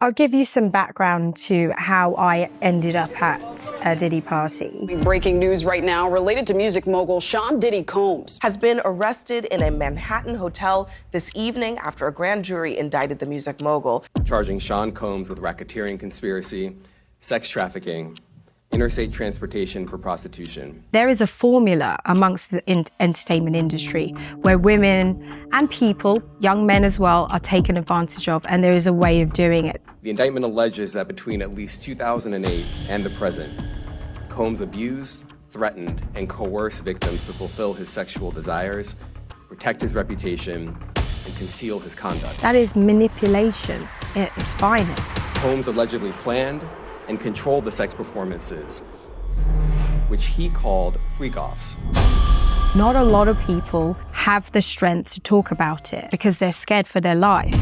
I'll give you some background to how I ended up at a Diddy party. Breaking news right now related to music mogul P Diddy Combs has been arrested in a Manhattan hotel this evening after a grand jury indicted the music mogul. Charging Sean Combs with racketeering conspiracy, sex trafficking, interstate transportation for prostitution. There is a formula amongst the entertainment industry where women and people, young men as well, are taken advantage of, and there is a way of doing it. The indictment alleges that between at least 2008 and the present, Combs abused, threatened, and coerced victims to fulfill his sexual desires, protect his reputation, and conceal his conduct. That is manipulation at its finest. Combs allegedly planned and controlled the sex performances, which he called freak-offs. Not a lot of people have the strength to talk about it because they're scared for their life.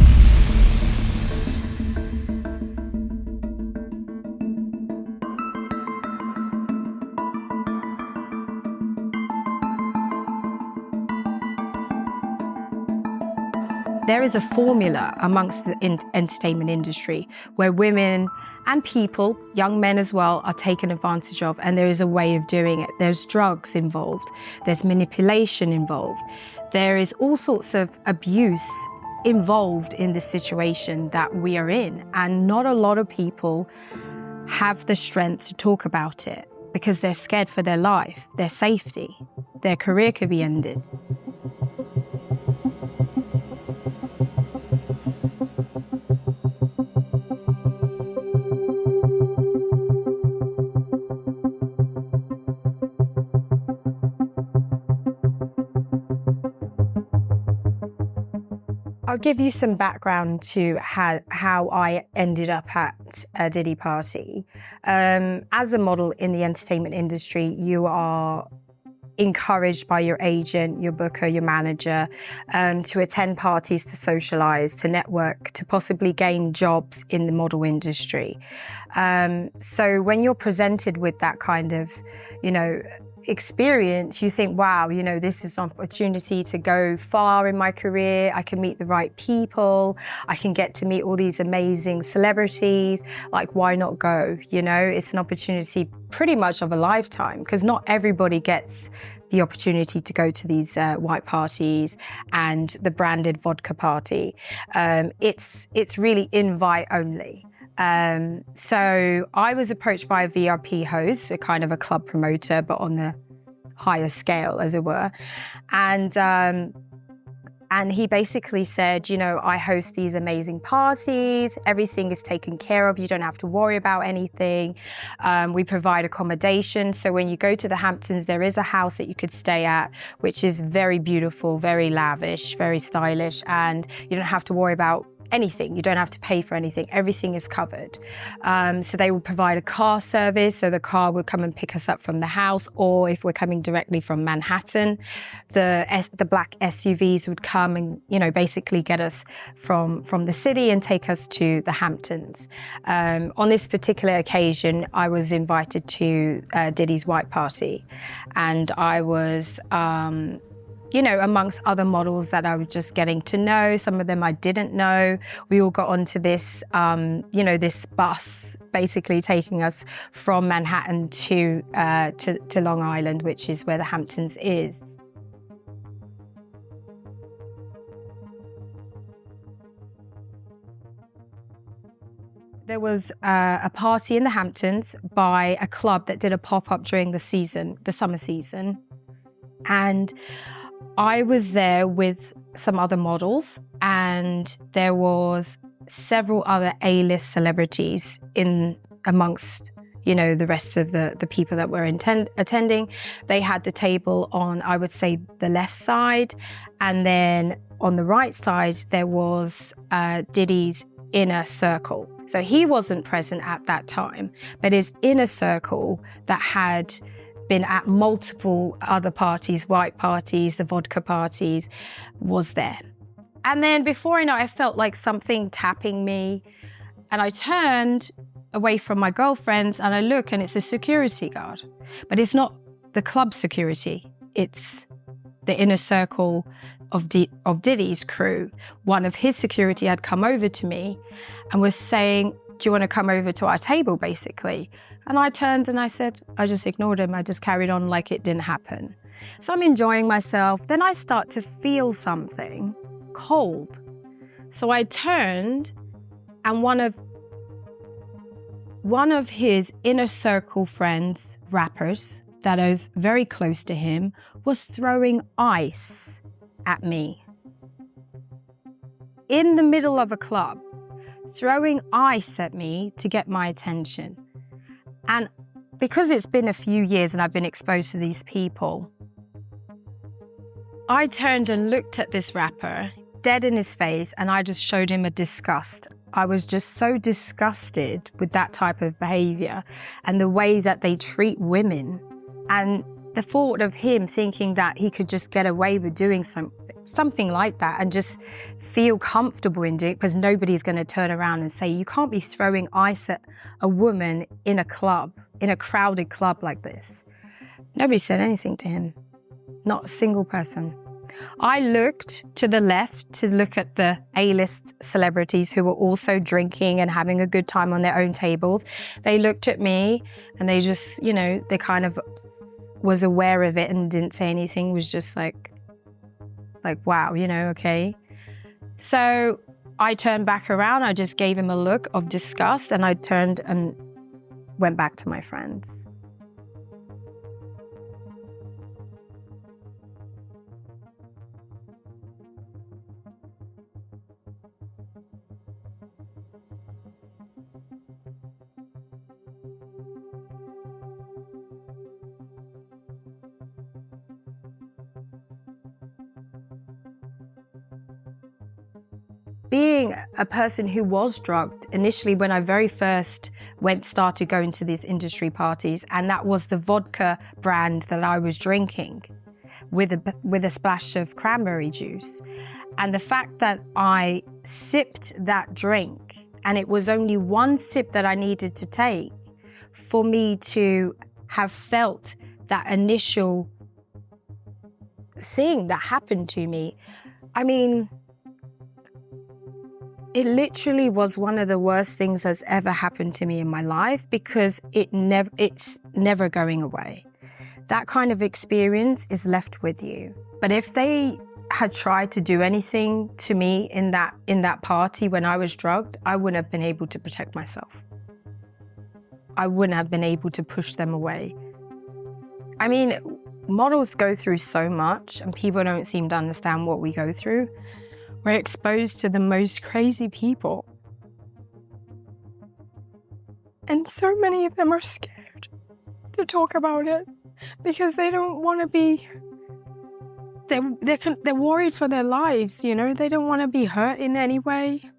There is a formula amongst the entertainment industry where women and people, young men as well, are taken advantage of, and there is a way of doing it. There's drugs involved, there's manipulation involved, there is all sorts of abuse involved in the situation that we are in, and not a lot of people have the strength to talk about it because they're scared for their life, their safety, their career could be ended. I'll give you some background to how I ended up at a Diddy party. As a model in the entertainment industry, you are encouraged by your agent, your booker, your manager, to attend parties, to socialize, to network, to possibly gain jobs in the model industry. So when you're presented with that kind of, experience, you think, wow, this is an opportunity to go far in my career. I can meet the right people. I can get to meet all these amazing celebrities. Like, why not go? It's an opportunity pretty much of a lifetime because not everybody gets the opportunity to go to these white parties and the branded vodka party. It's really invite only. So I was approached by a VIP host, a kind of a club promoter, but on the higher scale, as it were. And he basically said, I host these amazing parties. Everything is taken care of. You don't have to worry about anything. We provide accommodation. So when you go to the Hamptons, there is a house that you could stay at, which is very beautiful, very lavish, very stylish. And you don't have to worry about anything. You don't have to pay for anything. Everything is covered. So they will provide a car service. So the car will come and pick us up from the house, or if we're coming directly from Manhattan, the black SUVs would come and basically get us from the city and take us to the Hamptons. On this particular occasion, I was invited to Diddy's white party, and I was amongst other models that I was just getting to know. Some of them I didn't know. We all got onto this, this bus, basically taking us from Manhattan to Long Island, which is where the Hamptons is. There was a party in the Hamptons by a club that did a pop-up during the summer season. And I was there with some other models, and there was several other A-list celebrities amongst the rest of the people that were attending. They had the table on, I would say, the left side, and then on the right side there was Diddy's inner circle. So he wasn't present at that time, but his inner circle that had been at multiple other parties, white parties, the vodka parties, was there. And then before I know, I felt like something tapping me, and I turned away from my girlfriends and I look, and it's a security guard. But it's not the club security, it's the inner circle of Diddy's crew, one of his security had come over to me and was saying, do you want to come over to our table, basically? And I turned and I said, I just ignored him. I just carried on like it didn't happen. So I'm enjoying myself. Then I start to feel something cold. So I turned, and one of his inner circle friends, rappers, that is very close to him, was throwing ice at me. In the middle of a club, throwing ice at me to get my attention. And because it's been a few years and I've been exposed to these people, I turned and looked at this rapper, dead in his face, and I just showed him a disgust. I was just so disgusted with that type of behavior and the way that they treat women. And the thought of him thinking that he could just get away with doing something like that and just feel comfortable in doing it, because nobody's going to turn around and say, you can't be throwing ice at a woman in a club, in a crowded club like this. Nobody said anything to him. Not a single person. I looked to the left to look at the A-list celebrities who were also drinking and having a good time on their own tables. They looked at me and they just, they kind of was aware of it and didn't say anything, was just like, wow, okay. So I turned back around, I just gave him a look of disgust, and I turned and went back to my friends. Being a person who was drugged, initially when I very first started going to these industry parties, and that was the vodka brand that I was drinking with a splash of cranberry juice. And the fact that I sipped that drink, and it was only one sip that I needed to take for me to have felt that initial thing that happened to me. I mean, it literally was one of the worst things that's ever happened to me in my life, because it's never going away. That kind of experience is left with you. But if they had tried to do anything to me in that party when I was drugged, I wouldn't have been able to protect myself. I wouldn't have been able to push them away. I mean, models go through so much and people don't seem to understand what we go through. We're exposed to the most crazy people. And so many of them are scared to talk about it because they don't want to be, they're worried for their lives, They don't want to be hurt in any way.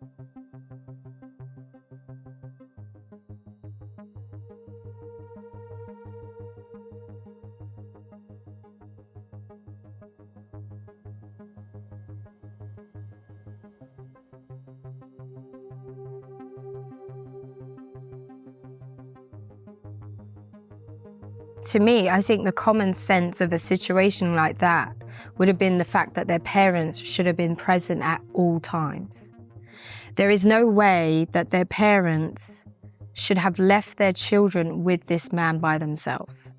To me, I think the common sense of a situation like that would have been the fact that their parents should have been present at all times. There is no way that their parents should have left their children with this man by themselves.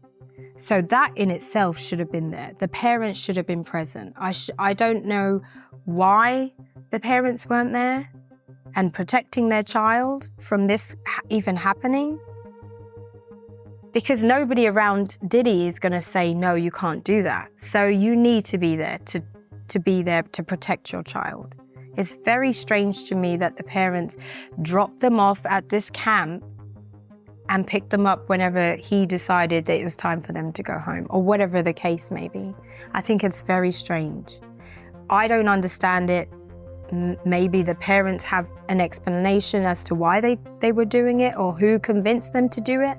So that in itself should have been there. The parents should have been present. I don't know why the parents weren't there and protecting their child from this even happening. Because nobody around Diddy is going to say, no, you can't do that. So you need to be there to be there to protect your child. It's very strange to me that the parents dropped them off at this camp and picked them up whenever he decided that it was time for them to go home, or whatever the case may be. I think it's very strange. I don't understand it. Maybe the parents have an explanation as to why they were doing it or who convinced them to do it.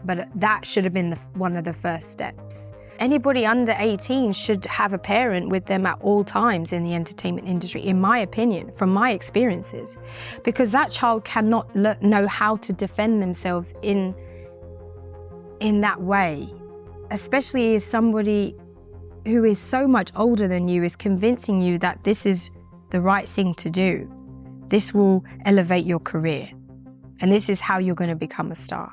But that should have been one of the first steps. Anybody under 18 should have a parent with them at all times in the entertainment industry, in my opinion, from my experiences, because that child cannot know how to defend themselves in that way, especially if somebody who is so much older than you is convincing you that this is the right thing to do. This will elevate your career. And this is how you're going to become a star.